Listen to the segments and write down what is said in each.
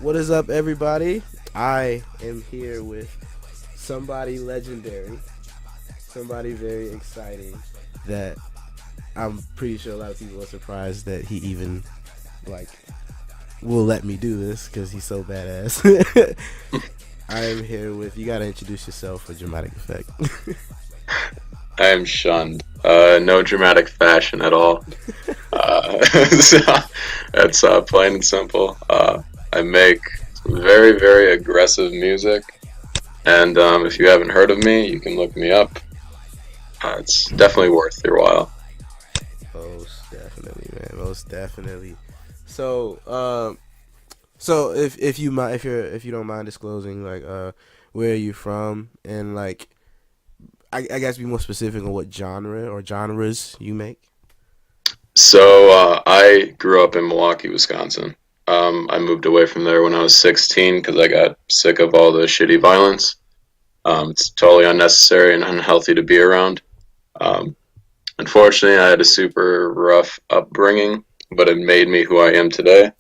What is up, everybody? I am here with somebody legendary, somebody very exciting that I'm pretty sure a lot of people are surprised that he even like will let me do this because he's so badass. I am here with. You gotta introduce yourself for dramatic effect. I am shunned. No dramatic fashion at all. So that's plain and simple. I make very, very aggressive music, and if you haven't heard of me, you can look me up. It's definitely worth your while. Most definitely, man. Most definitely. So, so if you mind if you don't mind disclosing where are you from and I guess be more specific on what genre or genres you make. So I grew up in Milwaukee, Wisconsin. I moved away from there when I was 16 because I got sick of all the shitty violence. It's totally unnecessary and unhealthy to be around. Um, Unfortunately, I had a super rough upbringing, but it made me who I am today.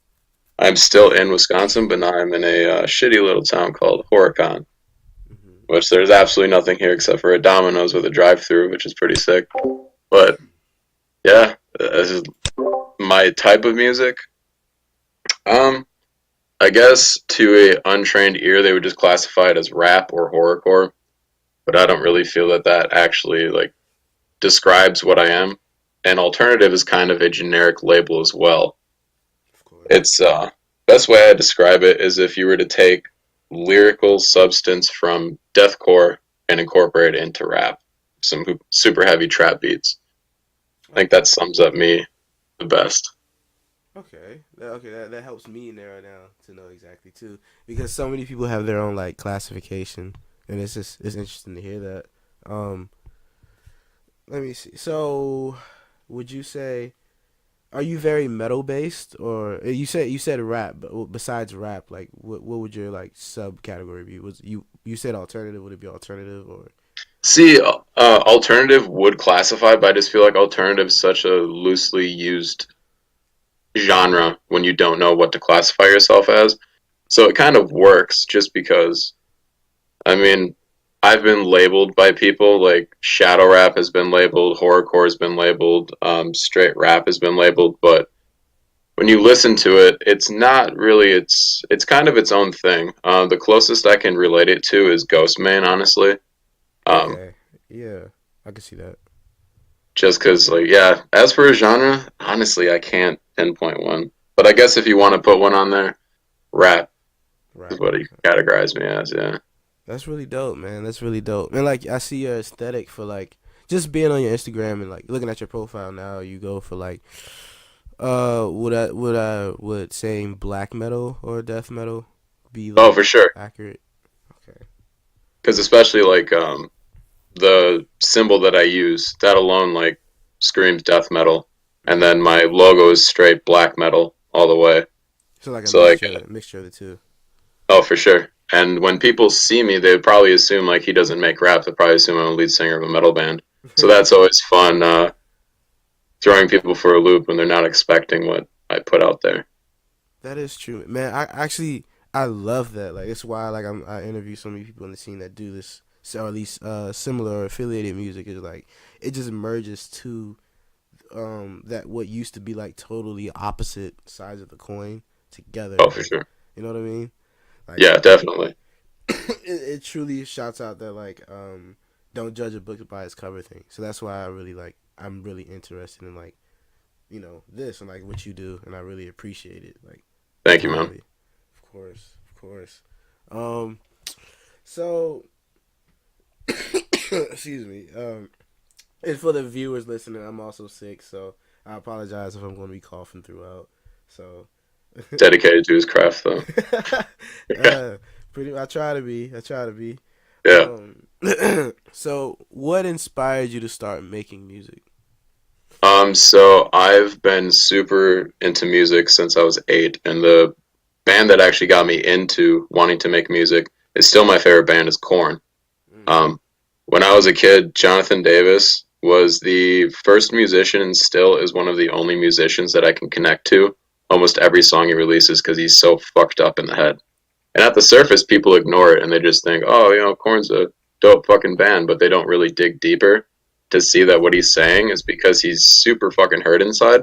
I'm still in Wisconsin, but now I'm in a shitty little town called Horicon, Hmm. which there's absolutely nothing here except for a Domino's with a drive-through, which is pretty sick. But yeah, this is my type of music. Um, I guess to a untrained ear, they would just classify it as rap or horrorcore, but I don't really feel that that actually describes what I am. And alternative is kind of a generic label as well. Of course. It's best way I describe it is if you were to take lyrical substance from deathcore and incorporate it into rap, some super heavy trap beats. I think Okay. that sums up me the best. Okay. Okay. That helps me narrow down to know exactly too, because so many people have their own like classification, and it's interesting to hear that. Um, Let me see. So, would you say are you very metal based, or you said rap? But besides rap, like what would your like subcategory be? Was you said alternative? Would it be alternative or? See, alternative would classify, but I just feel like alternative is such a loosely used genre when you don't know what to classify yourself as. So it kind of works just because, I mean, I've been labeled by people like Shadowrap has been labeled, horrorcore has been labeled, straight rap has been labeled, but when you listen to it, it's not really. It's kind of its own thing. The closest I can relate it to is Ghostman, honestly. Um, Okay, yeah, I can see that. just because, like, yeah. As for a genre, honestly, I can't pinpoint one. But I guess if you want to put one on there, rap is Rap. what you categorize me as. Yeah. That's really dope, man. That's really dope. And like I see your aesthetic for like just being on your Instagram and like looking at your profile now. You go for like would saying black metal or death metal be Oh, like for sure. accurate? Okay. Because especially the symbol that I use, that alone screams death metal, and Hmm. then my logo is straight black metal all the way. So like a So mixture of the two. oh, for sure. And when people see me, they would probably assume like he doesn't make rap. They probably assume I'm a lead singer of a metal band. So that's always fun, throwing people for a loop when they're not expecting what I put out there. That is true, man. I love that. Like it's why I interview so many people in the scene that do this, so at least similar or affiliated music is like it just merges to that what used to be like totally opposite sides of the coin together. Oh, for Like sure. you know what I mean? Like Yeah, definitely. it truly shouts out that don't judge a book by its cover thing. So that's why I'm really interested in like this and like what you do, and I really appreciate it. Like Thank you, man. entirely. Of course, of course. Um, so excuse me. And for the viewers listening, I'm also sick, so I apologize if I'm going to be coughing throughout. So, Dedicated to his craft, though. uh, pretty. I try to be. I try to be. Yeah. Um, so what inspired you to start making music? So I've been super into music since I was 8, and the band that actually got me into wanting to make music is still my favorite band is Korn. Mm, Um, when I was a kid, Jonathan Davis was the first musician and still is one of the only musicians that I can connect to almost every song he releases because he's so fucked up in the head. And at the surface, people ignore it and they just think, oh, Korn's a dope fucking band, but they don't really dig deeper to see that what he's saying is because he's super fucking hurt inside.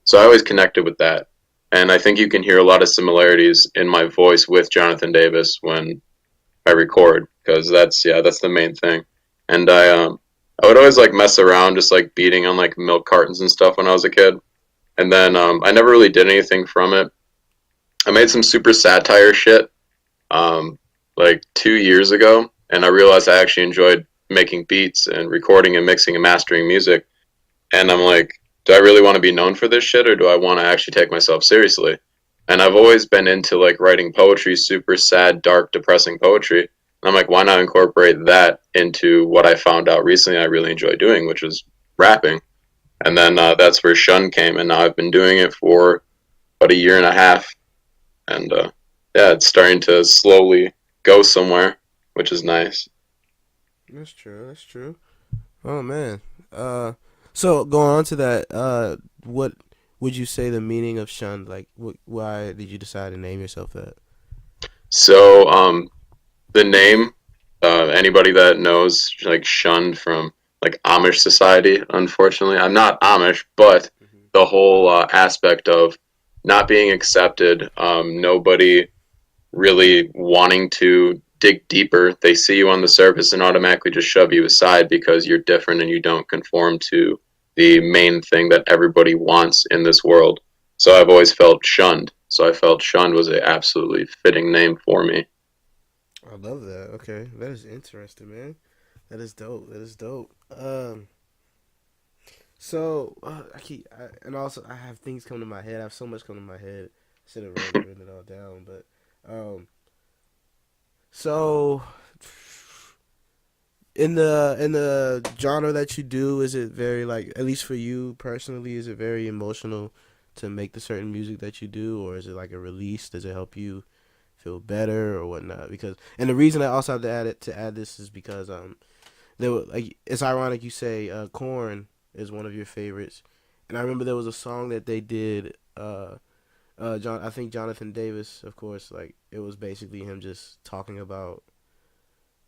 So I always connected with that. And I think you can hear a lot of similarities in my voice with Jonathan Davis when I record, because that's the main thing. And I would always like mess around just like beating on like milk cartons and stuff when I was a kid. And then I never really did anything from it. I made some super satire shit um, like 2 years ago, and I realized I actually enjoyed making beats and recording and mixing and mastering music. And I'm like, do I really want to be known for this shit, or do I want to actually take myself seriously? And I've always been into like writing poetry, super sad, dark, depressing poetry. And I'm like, why not incorporate that into what I found out recently I really enjoy doing, which is rapping. And then that's where Shun came, and now I've been doing it for about a year and a half, and yeah, it's starting to slowly go somewhere, which is nice. That's true. That's true. Oh man. Uh, so going on to that, what would you say the meaning of shunned? Like, why did you decide to name yourself that? So the name, anybody that knows, like shunned from like Amish society. Unfortunately, I'm not Amish, but Hmm. the whole aspect of not being accepted, nobody really wanting to dig deeper. They see you on the surface and automatically just shove you aside because you're different and you don't conform to the main thing that everybody wants in this world. So I've always felt shunned. So I felt shunned was a absolutely fitting name for me. I love that. Okay, that is interesting, man. That is dope. That is dope. So and also I have things come to my head. I have so much come to my head. I should have written it all down, but so in the genre that you do, is it very like, at least for you personally, is it very emotional to make the certain music that you do, or is it like a release? Does it help you feel better or whatnot? Because, and the reason I also have to add this is because there were, like, it's ironic you say Corn is one of your favorites, and I remember there was a song that they did. John, I think Jonathan Davis, of course, like it was basically him just talking about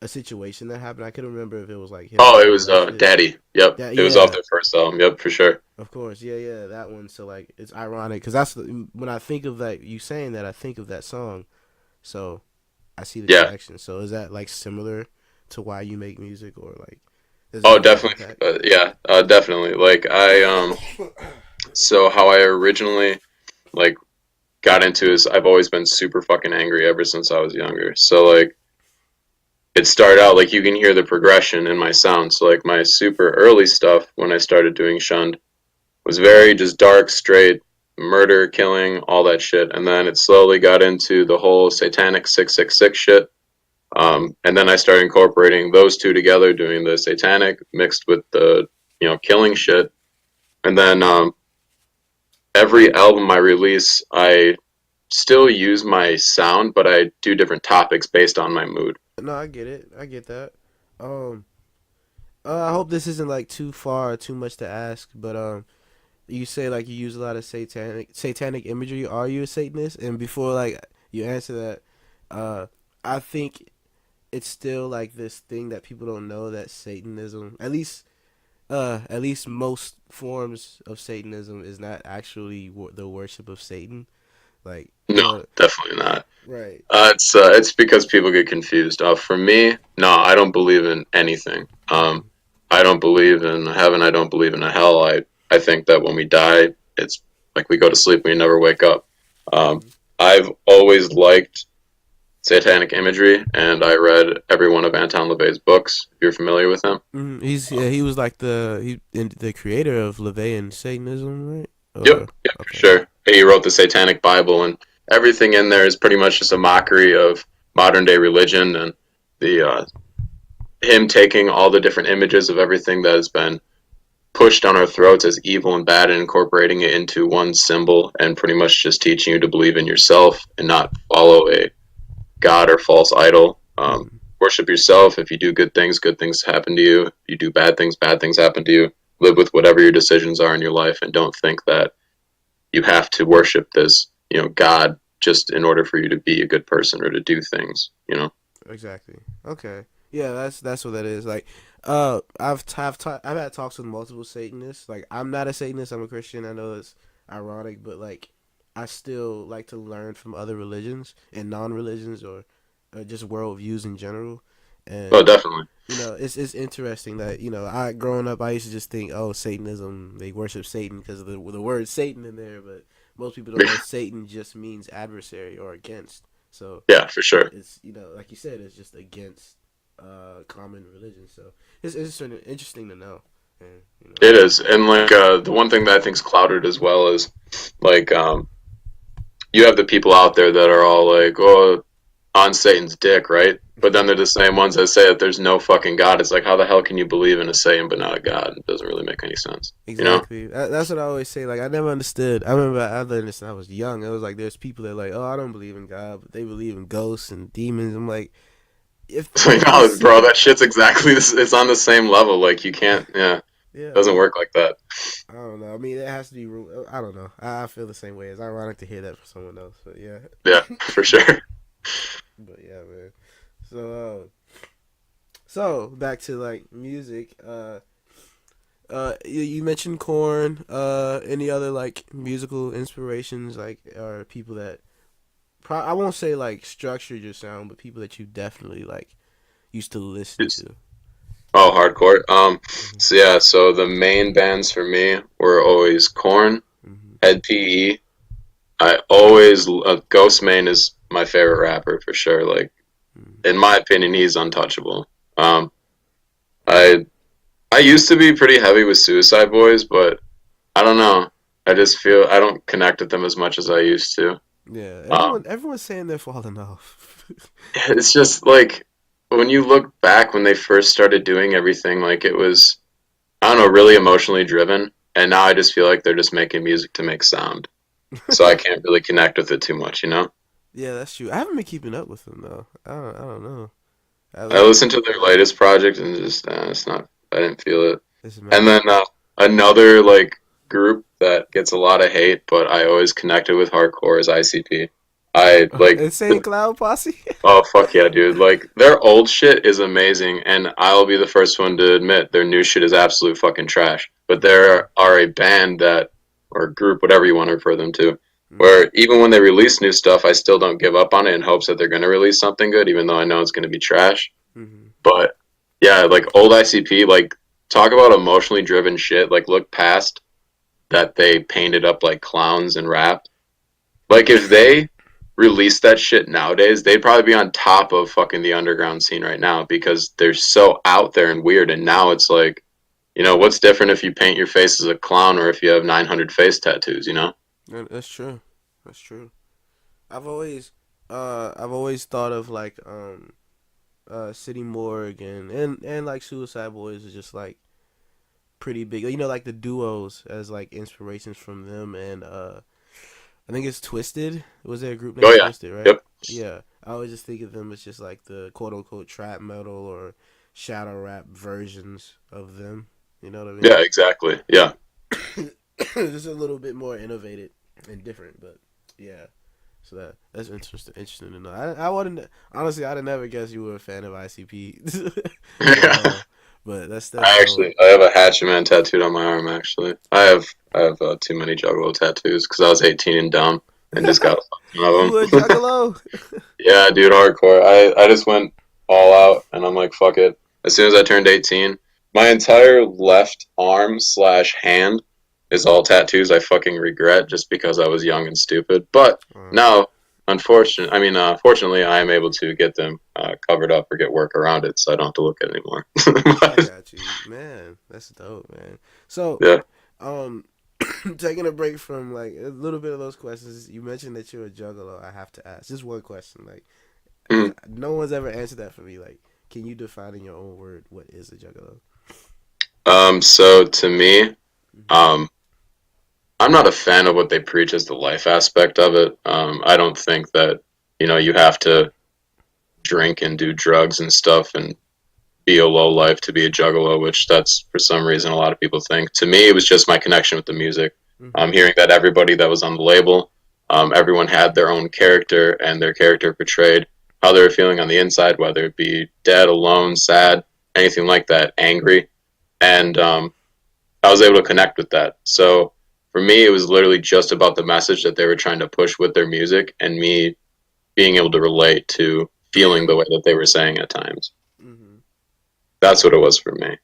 a situation that happened. I couldn't remember if it was like him Oh, it being was molested. Daddy. Yep, That, it was off yeah, their first album. Yep, for sure. of course, yeah, yeah, that one. So like, it's ironic because that's when I think of that, you saying that, I think of that song. So I see the Yeah. connection. So is that like similar to why you make music, or like does it Oh, have any definitely. impact? Yeah, definitely. Like so how I originally like got into is I've always been super fucking angry ever since I was younger. So like it started out like you can hear the progression in my sound. So like my super early stuff when I started doing Shunned was very just dark, straight murder, killing, all that shit. And then it slowly got into the whole satanic 666 shit. And then I started incorporating those two together, doing the satanic mixed with the killing shit. And then every album I release, I still use my sound, but I do different topics based on my mood. No, I get it. I get that. Um, I hope this isn't like too far, or too much to ask, but you say like you use a lot of satanic imagery. Are you a Satanist? And before like you answer that, I think it's still like this thing that people don't know, that Satanism, at least most forms of Satanism, is not actually the worship of Satan. Like, No, definitely not. right. It's because people get confused. For me, no, I don't believe in anything. Mm-hmm. I don't believe in heaven. I don't believe in a hell. I think that when we die, it's like we go to sleep and we never wake up. Um, Mm-hmm. I've always liked satanic imagery, and I read every one of Anton LaVey's books. If you're familiar with him, He was like the creator of LaVeyan Satanism, right? yep, Or yep, for okay. sure. He wrote the Satanic Bible, and everything in there is pretty much just a mockery of modern day religion and the him taking all the different images of everything that has been pushed down our throats as evil and bad and incorporating it into one symbol and pretty much just teaching you to believe in yourself and not follow a god or false idol. Mm-hmm. Worship yourself. If you do good things happen to you. If you do bad things happen to you. Live with whatever your decisions are in your life and don't think that you have to worship this, God just in order for you to be a good person or to do things. Exactly. Okay. Yeah, that's what that is. Like, I've had talks with multiple Satanists. Like, I'm not a Satanist. I'm a Christian. I know it's ironic, but like, I still like to learn from other religions and non-religions, or just worldviews in general. Oh, And definitely. it's interesting that I growing up, I used to just think, oh, Satanism, they worship Satan because of the word Satan in there, but most people don't know Satan just means adversary or against. So Yeah, for sure. it's like you said, it's just against common religion. So it's sort of interesting to know. And It is, and like the one thing that I think's clouded as well is like you have the people out there that are all like, oh, on Satan's dick, right? But then they're the same ones that say that there's no fucking God. It's like, how the hell can you believe in a Satan but not a God? It doesn't really make any sense, you know? exactly, that's what I always say. Like, I never understood. I remember I learned this when I was young. It was like there's people that are like, oh, I don't believe in God, but they believe in ghosts and demons. I'm like, It's like, if you no, bro, see, that shit's exactly this. It's on the same level. Like, you can't, yeah, it yeah, doesn't like, work like that. I don't know. I mean, it has to be. I don't know. I feel the same way. It's ironic to hear that from someone else, but yeah. Yeah, for sure. But yeah, man. So, so back to like music. You mentioned Corn. Any other like musical inspirations, like, or people that I won't say like structured your sound, but people that you definitely like used to listen It's, to. oh, hardcore. Hmm. So yeah, so the main bands for me were always Korn, Hmm. Ed PE. I always Ghostmane is my favorite rapper for sure. Like, Hmm. in my opinion, he's untouchable. Um, I I used to be pretty heavy with Suicide Boys, but I don't know. I just feel I don't connect with them as much as I used to. Yeah, Um, everyone's saying they're falling off. it's just like when you look back when they first started doing everything, like it was I don't know, really emotionally driven, and now I just feel like they're just making music to make sound. So I can't really connect with it too much. Yeah, that's true. I haven't been keeping up with them though. I don't know. I I like listened to their latest project and just it's not. I didn't feel it. it's And meh. then another like group that gets a lot of hate, but I always connected with hardcore is ICP. I like. Insane Cloud Posse. Oh fuck yeah, dude! Like their old shit is amazing, and I'll be the first one to admit their new shit is absolute fucking trash. But Hmm. there are a band that or a group, whatever you want to refer them to, Hmm. where even when they release new stuff, I still don't give up on it in hopes that they're going to release something good, even though I know it's going to be trash. Hmm. But yeah, like old ICP, like talk about emotionally driven shit. Like look past that they painted up like clowns and rap. Like if they released that shit nowadays, they'd probably be on top of fucking the underground scene right now because they're so out there and weird. And now it's like, what's different if you paint your face as a clown or if you have 900 face tattoos? That's true. That's true. I've always, I've always thought of like City Morgue and like Suicide Boys is just like pretty big. Like the duos as like inspirations from them, and I think it's Twisted. Was there a group Oh named yeah, Twisted, right? yep, Yeah. I always just think of them as just like the quote unquote trap metal or shadow rap versions of them. You know what I yeah, mean? exactly, yeah. Just a little bit more innovative and different, but yeah. So that's interesting to know. I wouldn't honestly. I'd never guess you were a fan of ICP, but that's dope. I have a Hatchet Man tattooed on my arm. Actually, I have too many Juggalo tattoos because I was 18 and dumb and just got a ton You of were a them. juggalo. Yeah, dude, hardcore. I just went all out, and I'm like, fuck it. As soon as I turned 18, my entire left arm slash hand is all tattoos. I fucking regret just because I was young and stupid. But now, fortunately, I am able to get them covered up or get work around it, so I don't have to look at it anymore. I got you, man. That's dope, man. So, Yeah. um, taking a break from like a little bit of those questions, you mentioned that you're a juggalo. I have to ask just one question, like, because Mm. no one's ever answered that for me. Like, can you define in your own word what is a juggalo? So to me, Hmm. um, I'm not a fan of what they preach as the life aspect of it. I don't think that you have to drink and do drugs and stuff and be a low life to be a juggalo, which that's for some reason a lot of people think. To me, it was just my connection with the music. Mhm. Hearing that everybody that was on the label, everyone had their own character, and their character portrayed how they were feeling on the inside, whether it be dead, alone, sad, anything like that, angry. And I was able to connect with that. So for me, it was literally just about the message that they were trying to push with their music, and me being able to relate to feeling the way that they were saying at times. Mhm. That's what it was for me.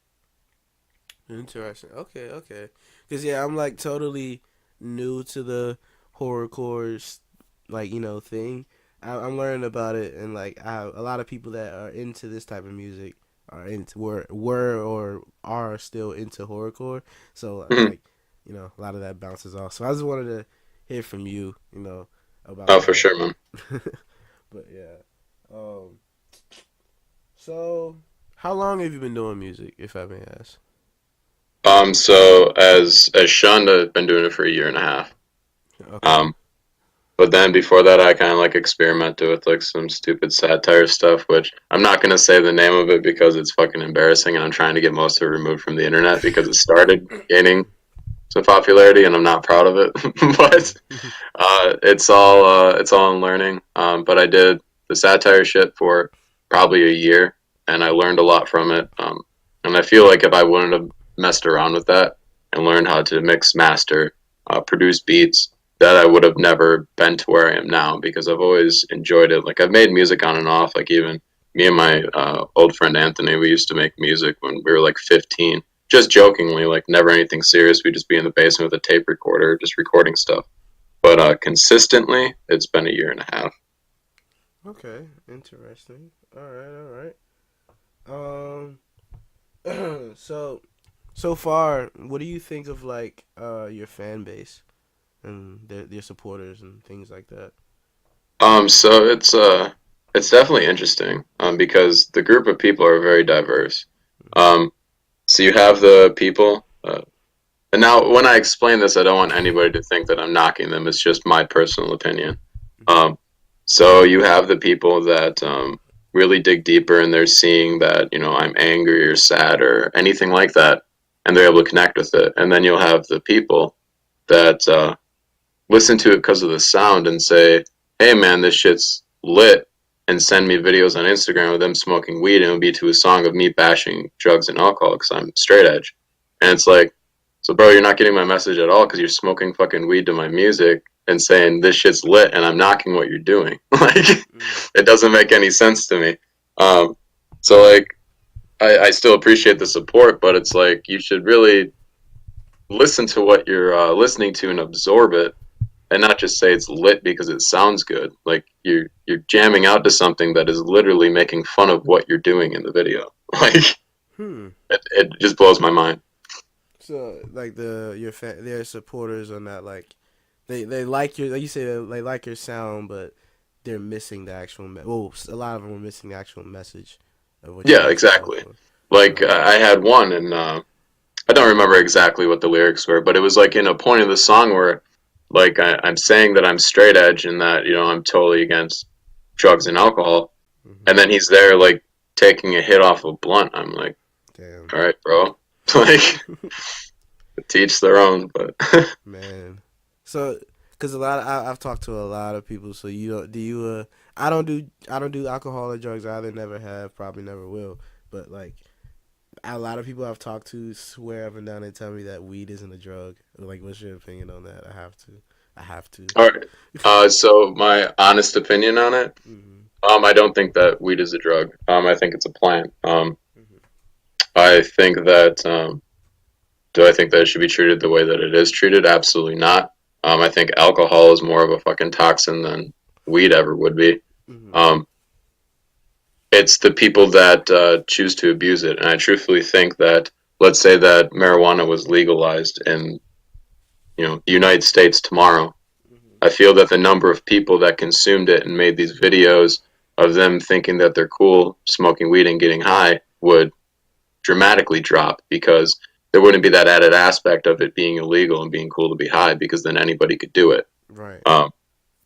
Interesting. Okay, okay. Cause yeah, I'm like totally new to the horrorcore, like thing. I'm learning about it, and like a lot of people that are into this type of music are into were or are still into horrorcore. So Mhm. like, a lot of that bounces off. So I just wanted to hear from you, about Oh, for that. sure, man. But yeah. Um. So how long have you been doing music, if I may ask? So as Shunned, I've been doing it for a year and a half. Okay. Um, but then before that, I kind of like experimented with like some stupid satire stuff, which I'm not gonna say the name of it because it's fucking embarrassing, and I'm trying to get most of it removed from the internet because it started gaining some popularity, and I'm not proud of it. But Mhm. it's all in learning. But I did the satire shit for probably a year, and I learned a lot from it. And I feel like if I wouldn't have messed around with that and learned how to mix, master, produce beats, that I would have never been to where I am now because I've always enjoyed it. Like I've made music on and off. Like even me and my old friend Anthony, we used to make music when we were like 15, just jokingly, like never anything serious. We'd just be in the basement with a tape recorder, just recording stuff. But consistently, it's been a year and a half. Okay, interesting. All right, all right. So far, what do you think of like your fan base and their supporters and things like that? So it's definitely interesting because the group of people are very diverse. Um, so you have the people, and now when I explain this, I don't want anybody to think that I'm knocking them. It's just my personal opinion. Mm-hmm. Um, so you have the people that really dig deeper and they're seeing that I'm angry or sad or anything like that, and they're able to connect with it. And then you'll have the people that listen to it because of the sound and say, "Hey, man, this shit's lit," and send me videos on Instagram of them smoking weed, and it'll be to a song of me bashing drugs and alcohol because I'm straight edge. And it's like, so, bro, you're not getting my message at all because you're smoking fucking weed to my music and saying this shit's lit, and I'm knocking what you're doing. Like, Mm-hmm. it doesn't make any sense to me. Um, so, like, I still appreciate the support, but it's like you should really listen to what you're listening to and absorb it and not just say it's lit because it sounds good. Like you're jamming out to something that is literally making fun of what you're doing in the video. Like Hmm. it just blows my mind. So like their supporters are not like they like your like you say they like your sound, but they're missing the actual well, a lot of them are missing the actual message of what you're Yeah, actually going exactly. for. Like Okay. I had one, and I don't remember exactly what the lyrics were, but it was like in a point of the song where, like, I'm saying that I'm straight edge and that I'm totally against drugs and alcohol, Mm-hmm. and then he's there like taking a hit off a blunt. I'm like, Damn. all right, bro, like teach their own, but. Man. So, because I've talked to a lot of people. So you don't do you I don't do alcohol or drugs either. Never have. Probably never will. But like a lot of people I've talked to swear up and down and tell me that weed isn't a drug. Like, what's your opinion on that? I have to. I have to. All right. So my honest opinion on it, Mm-hmm. I don't think that weed is a drug. I think it's a plant. Mm-hmm. I think that do I think that it should be treated the way that it is treated? Absolutely not. I think alcohol is more of a fucking toxin than weed ever would be. Mm-hmm. Um, it's the people that choose to abuse it, and I truthfully think that let's say that marijuana was legalized in the United States tomorrow. Mm-hmm. I feel that the number of people that consumed it and made these videos of them thinking that they're cool, smoking weed and getting high would dramatically drop because there wouldn't be that added aspect of it being illegal and being cool to be high because then anybody could do it. Right. Um,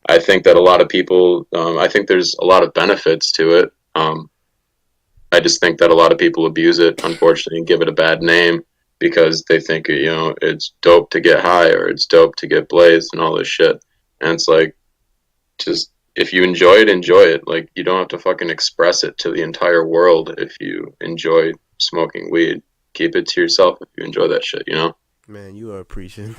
I think that a lot of people, I think there's a lot of benefits to it. I just think that a lot of people abuse it, unfortunately, and give it a bad name because they think it's dope to get high or it's dope to get blazed and all this shit. And it's like, just if you enjoy it. Like you don't have to fucking express it to the entire world. If you enjoy smoking weed, keep it to yourself if you enjoy that shit, you know? Man, you are preaching.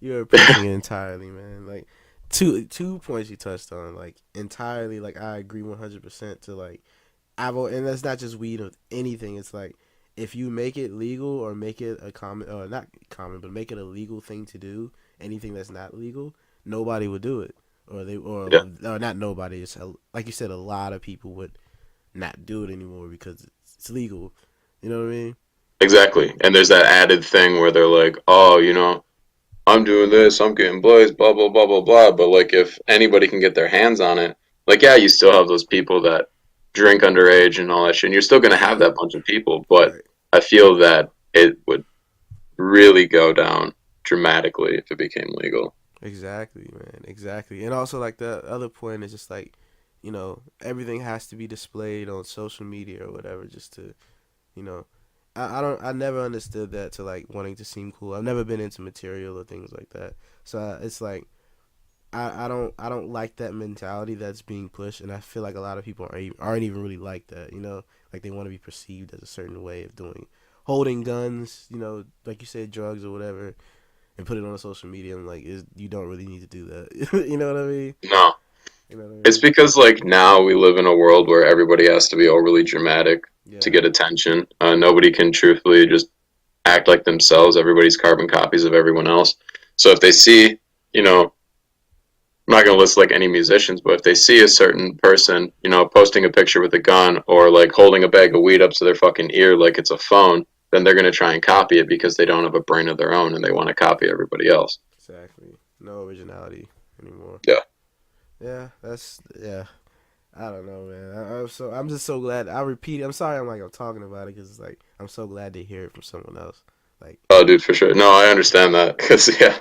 You are preaching entirely, man. Like two points you touched on, like entirely. Like I agree 100% to like and that's not just weed or anything. It's like if you make it legal or make it a common or not common, but make it a legal thing to do, anything that's not legal, nobody would do it, or Yeah, or not nobody. It's like you said, a lot of people would not do it anymore because it's legal. You know what I mean? exactly. And there's that added thing where they're like, oh, I'm doing this, I'm getting blazed, blah blah blah blah blah. But like, if anybody can get their hands on it, like, yeah, you still have those people that drink underage and all that shit. And you're still gonna have that bunch of people, but Right. I feel that it would really go down dramatically if it became legal. Exactly, man. Exactly. And also, like, the other point is just like, everything has to be displayed on social media or whatever just to, you know, I never understood that to like wanting to seem cool. I've never been into material or things like that. So it's like, I don't like that mentality that's being pushed. And I feel like a lot of people aren't even really like that, like they want to be perceived as a certain way of holding guns, like you said, drugs or whatever, and put it on social media. I'm like, you don't really need to do that. You know what I mean? No, You know what I it's mean? because like now we live in a world where everybody has to be overly dramatic to Yeah. get attention. Nobody can truthfully just act like themselves. Everybody's carbon copies of everyone else. So if they see, you know, I'm not going to list like any musicians, but if they see a certain person, posting a picture with a gun or like holding a bag of weed up to their fucking ear like it's a phone, then they're going to try and copy it because they don't have a brain of their own and they want to copy everybody else. Exactly. No originality anymore. Yeah. Yeah, yeah. I don't know, man. I'm just so glad. I repeat it. I'm sorry. I'm talking about it because it's like I'm so glad to hear it from someone else. Like, Oh, dude, for sure. No, I understand that because, yeah,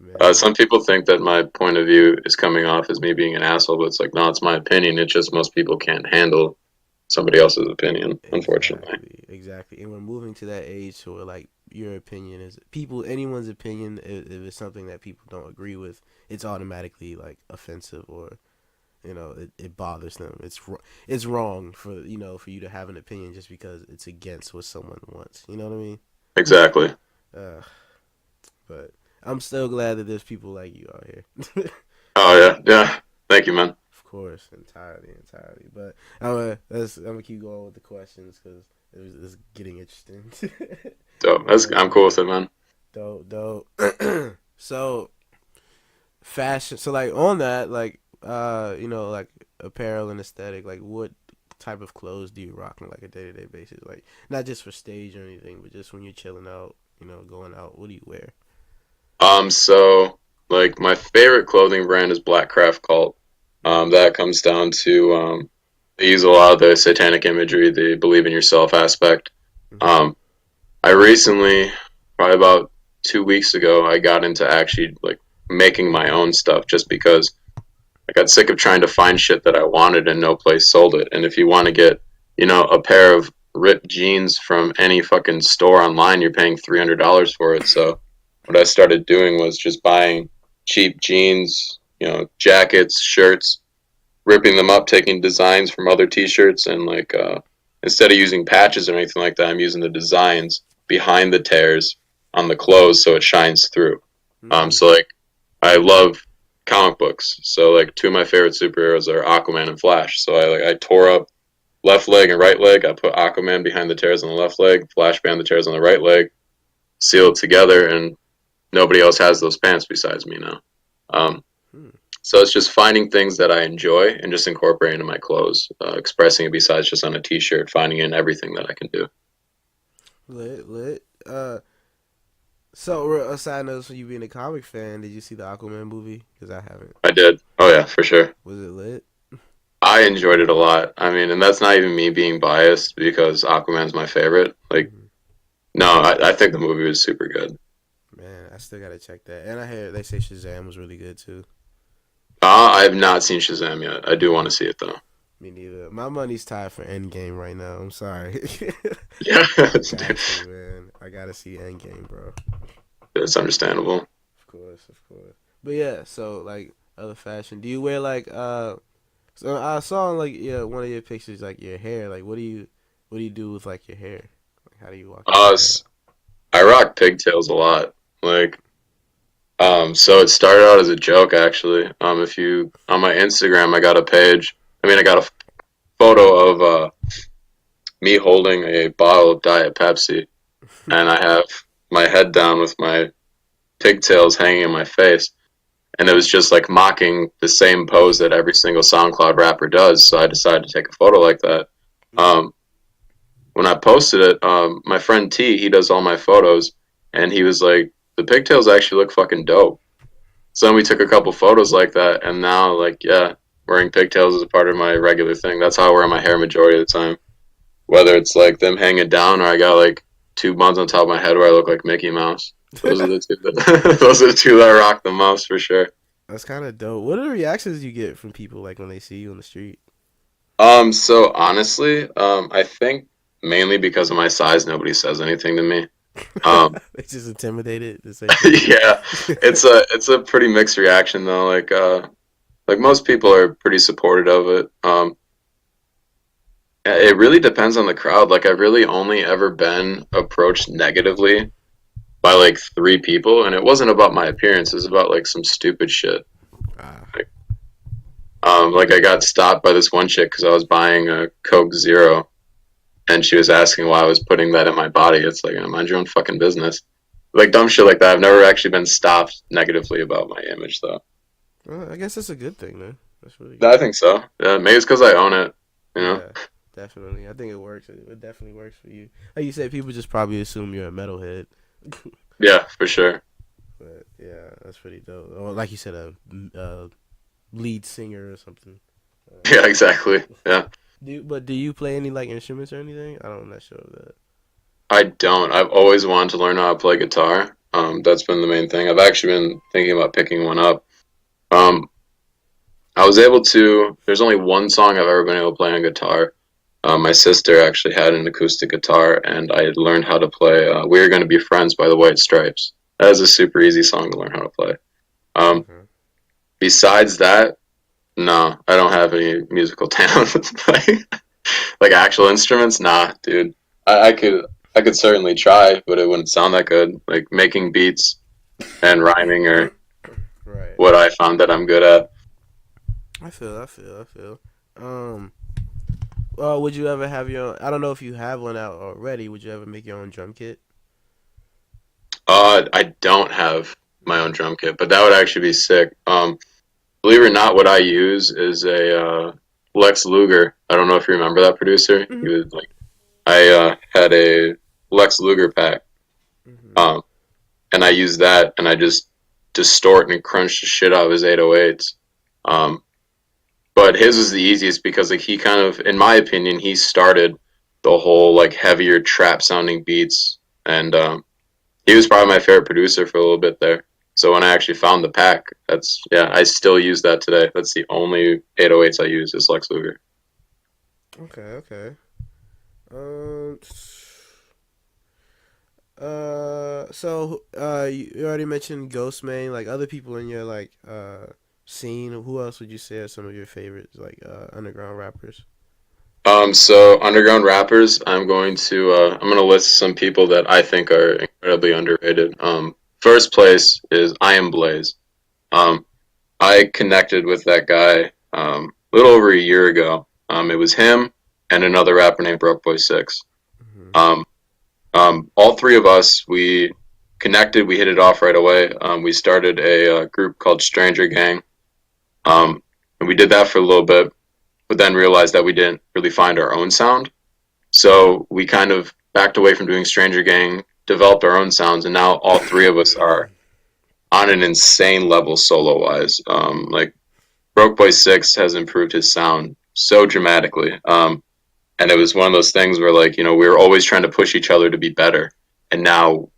man, some people think that my point of view is coming off as me being an asshole, but it's like, no, it's my opinion. It's just most people can't handle somebody else's opinion, unfortunately. exactly, exactly. And we're moving to that age where like your opinion is anyone's opinion. If it's something that people don't agree with, it's automatically like offensive or it bothers them. It's wrong for you to have an opinion just because it's against what someone wants. You know what I mean? Exactly. Uh, but I'm still glad that there's people like you out here. Oh, yeah. Yeah. Thank you, man. Of course, entirely, entirely. But I'm gonna keep going with the questions because it's getting interesting. Dope. I'm cool with it, man. Dope, dope. So fashion. So like on that, like like apparel and aesthetic. Like what type of clothes do you rock on like a day to day basis? Like not just for stage or anything, but just when you're chilling out, going out. What do you wear? So like my favorite clothing brand is Black Craft Cult. Mm-hmm. That comes down to they use a lot of the satanic imagery, the believe in yourself aspect. Mm-hmm. Um, I recently, probably about 2 weeks ago, I got into actually like making my own stuff just because I got sick of trying to find shit that I wanted and no place sold it. And if you want to get, a pair of ripped jeans from any fucking store online, you're paying $300 for it. So what I started doing was just buying cheap jeans, jackets, shirts, ripping them up, taking designs from other T-shirts, and like instead of using patches or anything like that, I'm using the designs behind the tears on the clothes so it shines through. Mm. So like I love comic books. So like two of my favorite superheroes are Aquaman and Flash. So I tore up left leg and right leg. I put Aquaman behind the tears on the left leg, Flash behind the tears on the right leg, seal it together, and nobody else has those pants besides me now. Um, Hmm. so it's just finding things that I enjoy and just incorporating into my clothes, expressing it besides just on a t-shirt, finding it in everything that I can do. Lit, lit. So a side note for you being a comic fan, did you see the Aquaman movie? Because I haven't. I did. Oh yeah, for sure. Was it lit? I enjoyed it a lot. I mean, and that's not even me being biased because Aquaman's my favorite. Like, Hmm. no, I think the movie was super good. Man, I still gotta check that. And I hear they say Shazam was really good too. I have not seen Shazam yet. I do want to see it though. Me neither. My money's tied for Endgame right now. I'm sorry. Yeah, I got to, man. I gotta see Endgame, bro. It's understandable. Of course, of course. But yeah, so like other fashion. Do you wear like So I saw like yeah one of your pictures like your hair. Like what do you do with like your hair? Like how do you walk your hair? I rock pigtails a lot. Like, so it started out as a joke actually. If you on my Instagram, I got a page. I mean, I got a photo of me holding a bottle of Diet Pepsi, and I have my head down with my pigtails hanging in my face, and it was just like mocking the same pose that every single SoundCloud rapper does. So I decided to take a photo like that. Mm. Um, when I posted it, my friend T, he does all my photos, and he was like, "The pigtails actually look fucking dope." So then we took a couple photos like that, and now like yeah, wearing pigtails is a part of my regular thing. That's how I wear my hair majority of the time. Whether it's like them hanging down or I got like two buns on top of my head where I look like Mickey Mouse. Those are the two that those are the two that I rock the most for sure. That's kind of dope. What are the reactions you get from people like when they see you on the street? So honestly, I think mainly because of my size, nobody says anything to me. Um, They just intimidated to say something. yeah, it's a pretty mixed reaction though. Like most people are pretty supportive of it. It really depends on the crowd. Like I've really only ever been approached negatively by like three people, and it wasn't about my appearance. It was about like some stupid shit. Ah. Like, like I got stopped by this one chick because I was buying a Coke Zero, and she was asking why I was putting that in my body. It's like, mind your own fucking business. Like dumb shit like that. I've never actually been stopped negatively about my image though. Well, I guess that's a good thing, man. That's really I good. think so. Yeah, maybe it's because I own it. You know? Yeah, definitely. I think it works. It definitely works for you. Like you said, people just probably assume you're a metalhead. Yeah, for sure. But yeah, that's pretty dope. Or like you said, a lead singer or something. Yeah, exactly. Yeah. Do you play any like instruments or anything? I'm not sure of that. I don't. I've always wanted to learn how to play guitar. That's been the main thing. I've actually been thinking about picking one up. Um, I was able to. There's only one song I've ever been able to play on guitar. My sister actually had an acoustic guitar, and I had learned how to play "We're Gonna Be Friends" by the White Stripes. That is a super easy song to learn how to play. Um, Okay. besides that, no, I don't have any musical talent. Like actual instruments, nah, dude. I could certainly try, but it wouldn't sound that good. Like making beats and rhyming are Right. what I found that I'm good at. I feel. Um. Well, would you ever have your own? I don't know if you have one out already. Would you ever make your own drum kit? I don't have my own drum kit, but that would actually be sick. Believe it or not, what I use is a Lex Luger. I don't know if you remember that producer. He Mm-hmm. was like, I had a Lex Luger pack, Mm-hmm. um, and I used that, and I just distort and crunch the shit out of his 808s. Um, but his was the easiest because like he kind of, in my opinion, he started the whole like heavier trap sounding beats, and he was probably my favorite producer for a little bit there. So when I actually found the pack, that's yeah, I still use that today. That's the only 808s I use is Lex Luger. Okay. Okay. Um. You already mentioned Ghostman. Like other people in your like scene. Who else would you say are some of your favorites? Like underground rappers. So underground rappers, I'm gonna list some people that I think are incredibly underrated. First place is I Am Blaze. Um, I connected with that guy a little over a year ago. It was him and another rapper named Broke Boy Six. Mm-hmm. Um, all three of us, we connected. We hit it off right away. We started a group called Stranger Gang, and we did that for a little bit, but then realized that we didn't really find our own sound. So we kind of backed away from doing Stranger Gang, developed our own sounds, and now all three of us are on an insane level solo wise. Like Broke Boy Six has improved his sound so dramatically. And it was one of those things where like, we were always trying to push each other to be better. And now,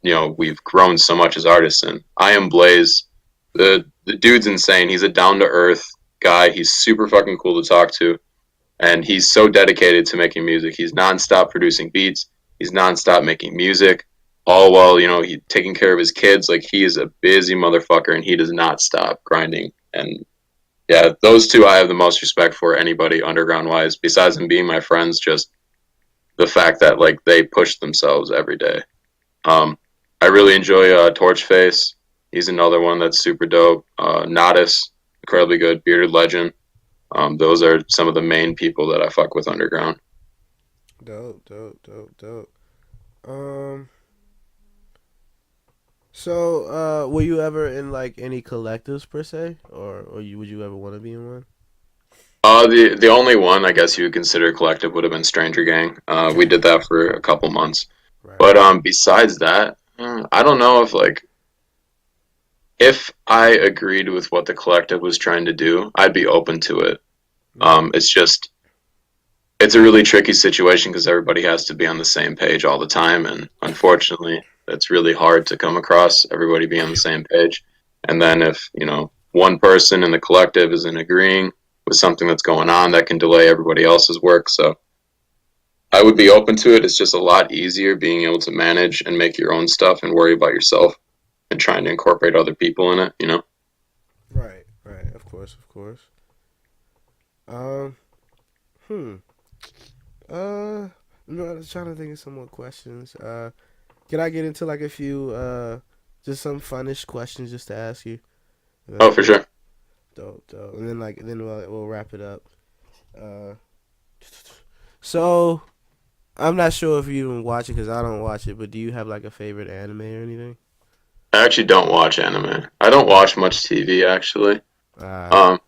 we've grown so much as artists, and I Am Blaze, the dude's insane. He's a down to earth guy. He's super fucking cool to talk to, and he's so dedicated to making music. He's nonstop producing beats. He's nonstop making music, all while he taking care of his kids. Like he is a busy motherfucker, and he does not stop grinding. And yeah, those two I have the most respect for anybody underground wise. Besides them being my friends, just the fact that like they push themselves every day. Um, I really enjoy Torchface. He's another one that's super dope. Nodis, incredibly good. Bearded Legend. Those are some of the main people that I fuck with underground. Dope, dope, dope, dope. Um. So, were you ever in like any collectives per se, or would you ever want to be in one? The only one I guess you would consider collective would have been Stranger Gang. We did that for a couple months, Right. but besides that, I don't know if I agreed with what the collective was trying to do, I'd be open to it. Mm. It's just it's a really tricky situation because everybody has to be on the same page all the time, and unfortunately, it's really hard to come across everybody being on the same page. And then if one person in the collective isn't agreeing with something that's going on, that can delay everybody else's work. So I would be open to it. It's just a lot easier being able to manage and make your own stuff and worry about yourself and trying to incorporate other people in it. Right. Right. Of course. Of course. Um. Hmm. Uh. No, I was trying to think of some more questions. Can I get into like a few just some funnish questions just to ask you? If that's Oh, for cool. sure. Dope, dope. And then we'll wrap it up. Uh. So I'm not sure if you even watch it because I don't watch it. But do you have like a favorite anime or anything? I actually don't watch anime. I don't watch much TV actually. Uh. Um,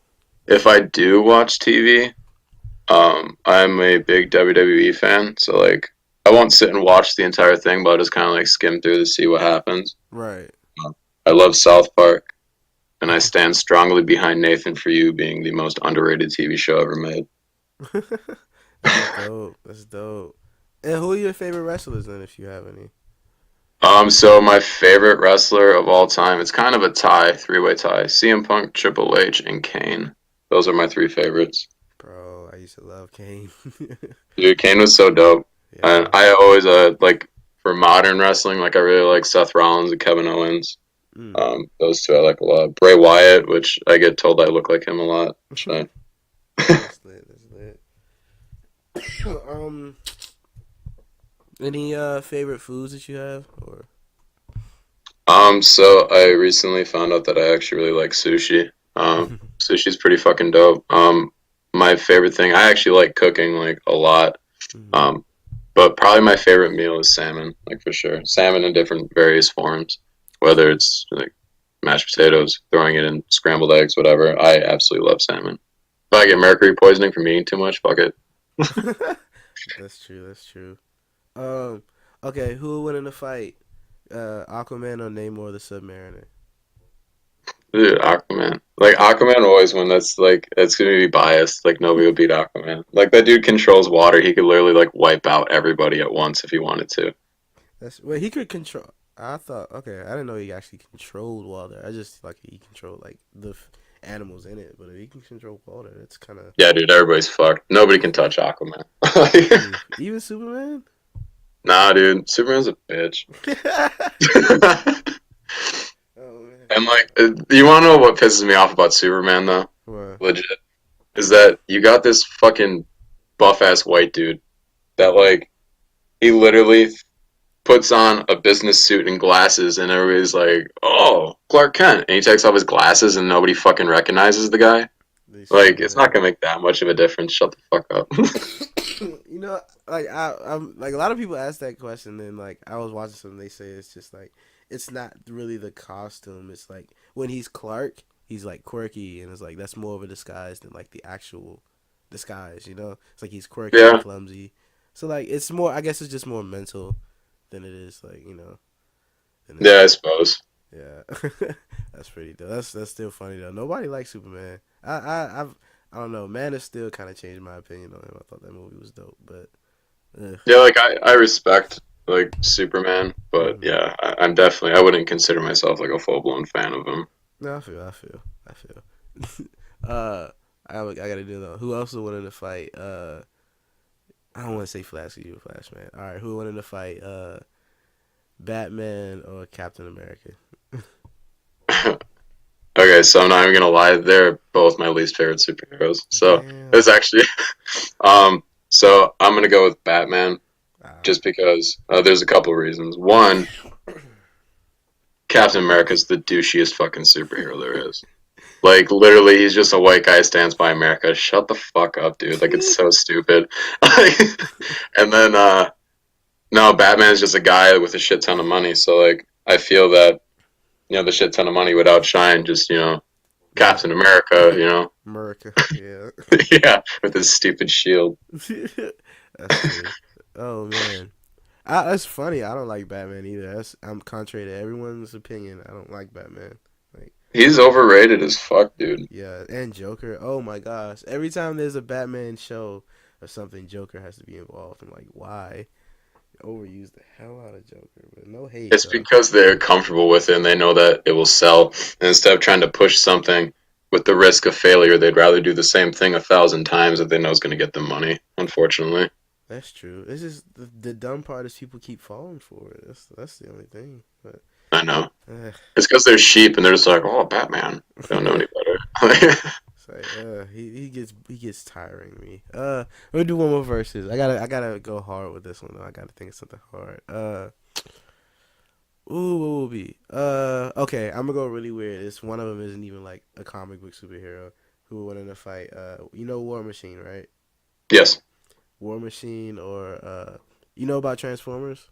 if I do watch TV, I'm a big WWE fan, so like I won't sit and watch the entire thing, but I'll just kind of like skim through to see what happens. Right. I love South Park, and I stand strongly behind Nathan for You being the most underrated TV show ever made. That's dope. That's dope. And who are your favorite wrestlers then, if you have any? So my favorite wrestler of all time, it's kind of a tie, three-way tie. CM Punk, Triple H, and Kane. Those are my three favorites. Bro, I used to love Kane. Dude, Kane was so dope. And Yeah. I always like for modern wrestling, like I really like Seth Rollins and Kevin Owens. Mm. Those two I like a lot. Bray Wyatt, which I get told I look like him a lot. So. That's lit. That's lit. um, any favorite foods that you have, or So I recently found out that I actually really like sushi. Sushi's pretty fucking dope. My favorite thing, I actually like cooking like a lot. Mhm. Um, but probably my favorite meal is salmon, like for sure. Salmon in different various forms, whether it's like mashed potatoes, throwing it in scrambled eggs, whatever. I absolutely love salmon. If I get mercury poisoning from eating too much, fuck it. That's true. That's true. Um, okay, who would win in a fight? Aquaman or Namor the Submariner? Dude, Aquaman. Like Aquaman always when that's like it's gonna be biased. Like nobody will beat Aquaman. Like that dude controls water. He could literally like wipe out everybody at once if he wanted to. That's well, he could control. I thought okay, I didn't know he actually controlled water. I just like he controlled like the animals in it, but if he can control water, it's kind of Yeah, dude, everybody's fucked. Nobody can touch Aquaman. even Superman. Nah, dude, Superman's a bitch. Oh man, And like, you want to know what pisses me off about Superman though? well, Legit, is that you got this fucking buff ass white dude that like he literally puts on a business suit and glasses, and everybody's like, "Oh, Clark Kent," and he takes off his glasses, and nobody fucking recognizes the guy. this Like, it's not Superman. gonna make that much of a difference. Shut the fuck up. You know, like I'm like a lot of people ask that question, and like I was watching something. They say it's just like it's not really the costume. It's like when he's Clark, he's like quirky, and it's like that's more of a disguise than like the actual disguise. You know, it's like he's quirky and Yeah, clumsy. So like it's more. I guess it's just more mental than it is like than it yeah, I is. suppose. Yeah, that's pretty dope. That's still funny though. Nobody likes Superman. I don't know. Man has still kind of changed my opinion on him. I thought that movie was dope, but ugh. Yeah, like I respect like Superman, but Mm-hmm. yeah, I'm definitely I wouldn't consider myself like a full blown fan of him. No, I feel. uh, I gotta do though. Who else would win in the fight? I don't want to say Flash. You a Flash man. All right, who wanted to fight? Batman or Captain America? Okay, so I'm not even gonna lie, they're both my least favorite superheroes. So Damn. it's actually, um, so I'm gonna go with Batman Wow. just because there's a couple of reasons. One, Captain America's the douchiest fucking superhero there is. Like literally, he's just a white guy who stands by America. Shut the fuck up, dude. Like it's so stupid. And then no, Batman's just a guy with a shit ton of money. So like, I feel that the shit ton of money would outshine just Yeah. Captain America. America. Yeah. Yeah, with his stupid shield. That's true. Oh man. That's funny. I don't like Batman either. I'm contrary to everyone's opinion. I don't like Batman. Like, He's overrated as fuck, dude. yeah, and Joker. Oh my gosh! Every time there's a Batman show or something, Joker has to be involved. I'm like, why? Overuse the hell out of Joker, but no hate It's though. because they're comfortable with it and they know that it will sell. And instead of trying to push something with the risk of failure, they'd rather do the same thing 1,000 times that they know is going to get them money. Unfortunately, That's true. It's just the dumb part is people keep falling for it. That's the only thing. But I know. uh, It's because they're sheep and they're just like, oh, Batman. They don't know any better. it's like he gets tiring to me. Let me do one more verses. I gotta go hard with this one though. I gotta think of something hard. Ooh, what will be? Okay, I'm gonna go really weird. It's one of them isn't even like a comic book superhero who went in a fight. War Machine, right? Yes. War Machine or about Transformers?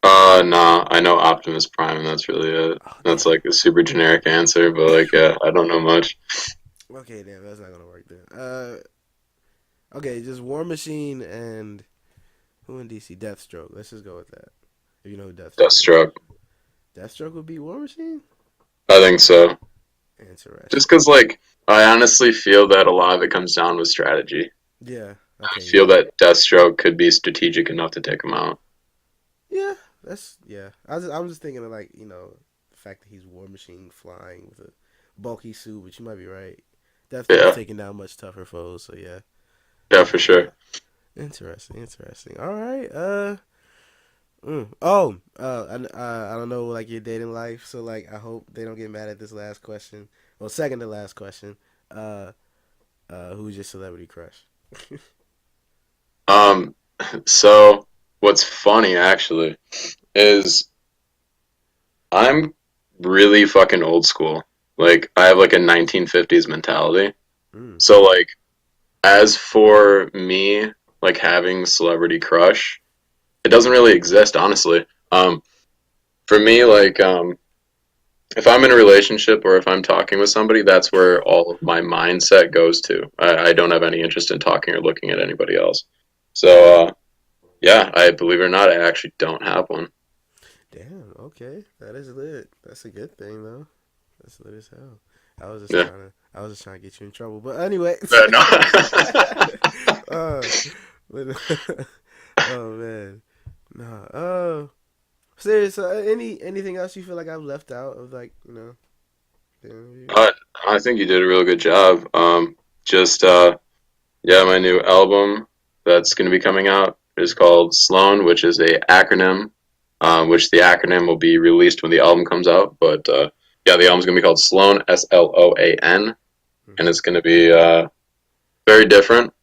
Nah, I know Optimus Prime, and that's really it. Oh That's damn. like a super generic answer, but like, yeah, I don't know much. Okay, damn, that's not gonna work then. Okay, just War Machine and who in DC? Deathstroke. Let's just go with that. If you know who Deathstroke is. Deathstroke. Deathstroke would be War Machine. I think so. Just Interesting. because, like, I honestly feel that a lot of it comes down with strategy. Yeah. I Okay. feel Yeah. that Deathstroke could be strategic enough to take him out. Yeah. Yeah. I'm just thinking of like the fact that he's War Machine flying with a bulky suit, but you might be right. Deathstroke's Yeah, taking down much tougher foes, so yeah. yeah, for sure. Interesting. Interesting. All right. Oh. I don't know like your dating life, so like I hope they don't get mad at this last question. Well, second to last question. Uh. Who's your celebrity crush? Um, so what's funny actually is I'm really fucking old school. Like, I have like a 1950s mentality. Mm. So like, as for me, like having celebrity crush, it doesn't really exist, honestly. For me, like, if I'm in a relationship or if I'm talking with somebody, that's where all of my mindset goes to. I don't have any interest in talking or looking at anybody else. So, yeah, I believe it or not, I actually don't have one. Damn. Okay, that is lit. That's a good thing though. That's lit as hell. Yeah. I was just trying to get you in trouble. But anyway. No. uh, but, oh man. Nah. Serious. Anything else you feel like I've left out of like the interview? uh, I think you did a real good job. Just, yeah, my new album that's going to be coming out is called Sloan, which is a acronym, which the acronym will be released when the album comes out. But yeah, the album's going to be called Sloan, Sloan, and Mm-hmm. it's going to be very different.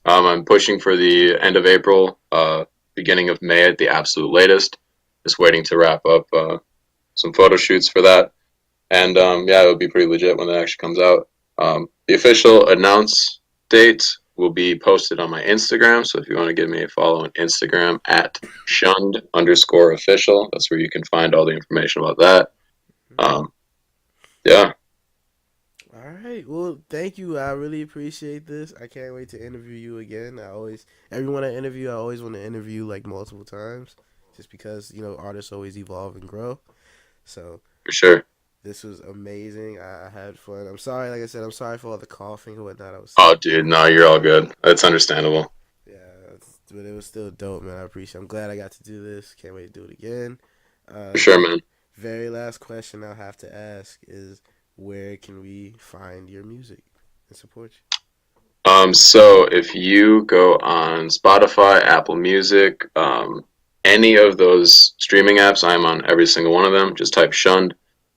I'm pushing for the end of April, beginning of May at the absolute latest. Just waiting to wrap up some photo shoots for that. And yeah, it'll be pretty legit when it actually comes out. The official announce date will be posted on my Instagram. So if you want to give me a follow on Instagram at shunned_official, that's where you can find all the information about that. Um, yeah, All right. Well, thank you. I really appreciate this. I can't wait to interview you again. Everyone I interview, I always want to interview like multiple times, just because artists always evolve and grow. So for sure. this was amazing. I had fun. I'm sorry, like I said, I'm sorry for all the coughing and whatnot. I was Oh, sick. dude, no, you're all good. That's understandable. Yeah, but it was still dope, man. I appreciate. I'm glad I got to do this. Can't wait to do it again. For sure, man. Very last question I'll have to ask is, where can we find your music and support you? So if you go on Spotify, Apple Music, any of those streaming apps, I'm on every single one of them. Just type Shunned.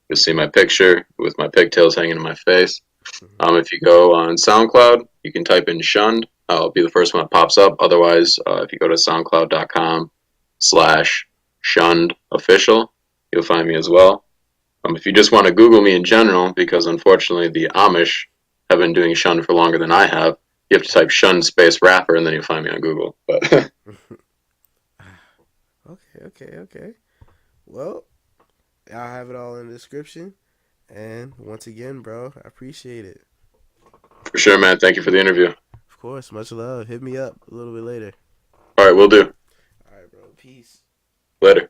You'll see my picture with my pigtails hanging in my face. Mhm. If you go on SoundCloud, you can type in Shunned. I'll be the first one that pops up. Otherwise, if you go to soundcloud.com/Shunned official, you'll find me as well. If you just want to Google me in general, because unfortunately the Amish have been doing Shunned for longer than I have, you have to type Shunned space rapper and then you'll find me on Google. But Okay. Well, I'll have it all in the description. And once again, bro, I appreciate it. for sure, man. Thank you for the interview. Of course, much love. Hit me up a little bit later. All right, we'll do. All right, bro. Peace. Later.